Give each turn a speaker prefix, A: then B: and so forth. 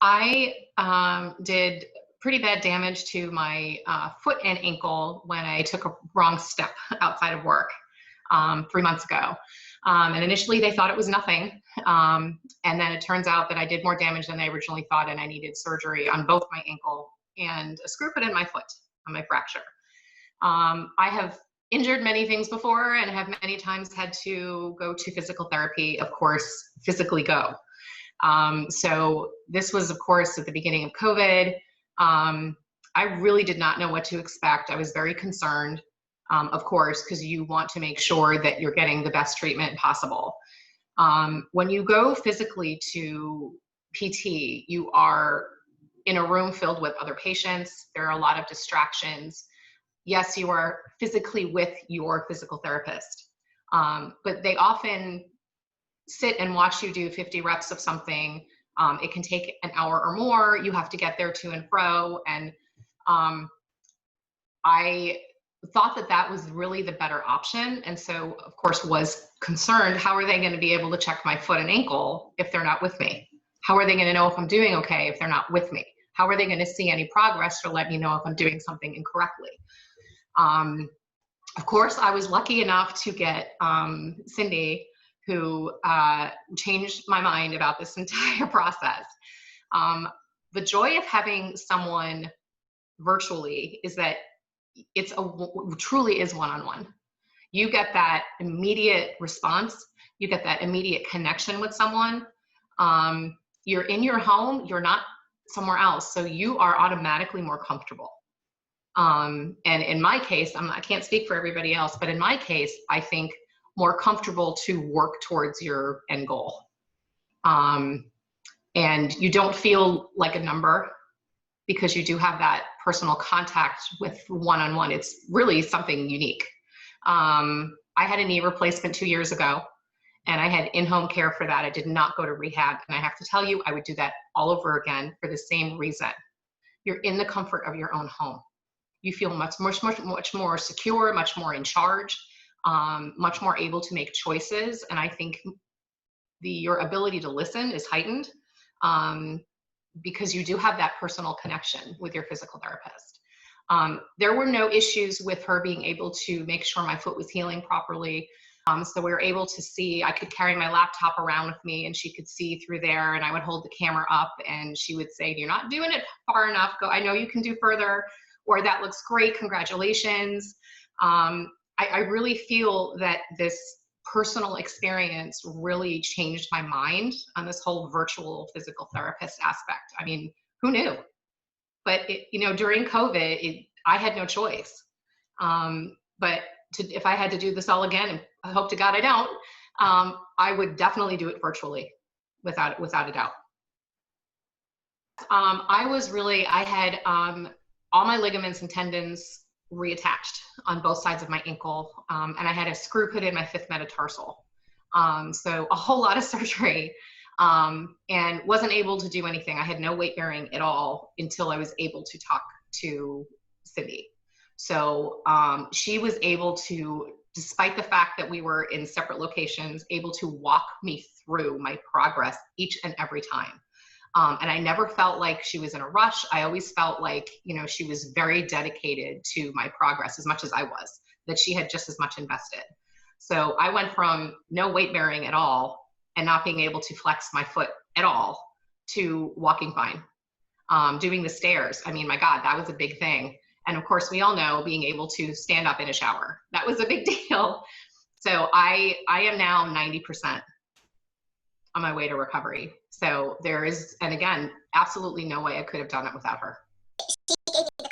A: I did pretty bad damage to my foot and ankle when I took a wrong step outside of work 3 months ago. And initially they thought it was nothing. And then it turns out that I did more damage than I originally thought, and I needed surgery on both my ankle and a screw put in my foot on my fracture. I have injured many things before and have many times had to go to physical therapy, of course, physically go. So this was, of course, at the beginning of COVID. I really did not know what to expect. I was very concerned, of course, because you want to make sure that you're getting the best treatment possible. When you go physically to PT, you are in a room filled with other patients. There are a lot of distractions. Yes, you are physically with your physical therapist, but they often sit and watch you do 50 reps of something. It can take an hour or more. You have to get there to and fro. And I thought that that was really the better option. And so, of course, was concerned, how are they going to be able to check my foot and ankle if they're not with me? How are they going to know if I'm doing okay if they're not with me? How are they going to see any progress to let me know if I'm doing something incorrectly? Of course, I was lucky enough to get Cindy, who changed my mind about this entire process. The joy of having someone virtually is that it truly is one-on-one. You get that immediate response. You get that immediate connection with someone. You're in your home. You're not somewhere else. So you are automatically more comfortable. And in my case, I can't speak for everybody else, but in my case, I think more comfortable to work towards your end goal. And you don't feel like a number because you do have that personal contact with one-on-one. It's really something unique. I had a knee replacement 2 years ago, and I had in-home care for that. I did not go to rehab. And I have to tell you, I would do that all over again for the same reason. You're in the comfort of your own home. You feel much more secure, much more in charge, much more able to make choices. And I think your ability to listen is heightened because you do have that personal connection with your physical therapist. There were no issues with her being able to make sure my foot was healing properly. So we were able to see, I could carry my laptop around with me and she could see through there, and I would hold the camera up and she would say, "You're not doing it far enough. Go, I know you can do further," or "That looks great, congratulations." I really feel that this personal experience really changed my mind on this whole virtual physical therapist aspect. I mean, who knew? But during COVID, I had no choice. But if I had to do this all again, and I hope to God I don't, I would definitely do it virtually, without a doubt. I had all my ligaments and tendons reattached on both sides of my ankle, and I had a screw put in my fifth metatarsal. So a whole lot of surgery, and wasn't able to do anything. I had no weight bearing at all until I was able to talk to Cindy. So she was able to, despite the fact that we were in separate locations, able to walk me through my progress each and every time. And I never felt like she was in a rush. I always felt like, she was very dedicated to my progress as much as I was, that she had just as much invested. So I went from no weight bearing at all and not being able to flex my foot at all to walking fine, doing the stairs. I mean, my God, that was a big thing. And of course, we all know being able to stand up in a shower, that was a big deal. So I am now 90% on my way to recovery. So there is, and again, absolutely no way I could have done it without her.
B: She gave me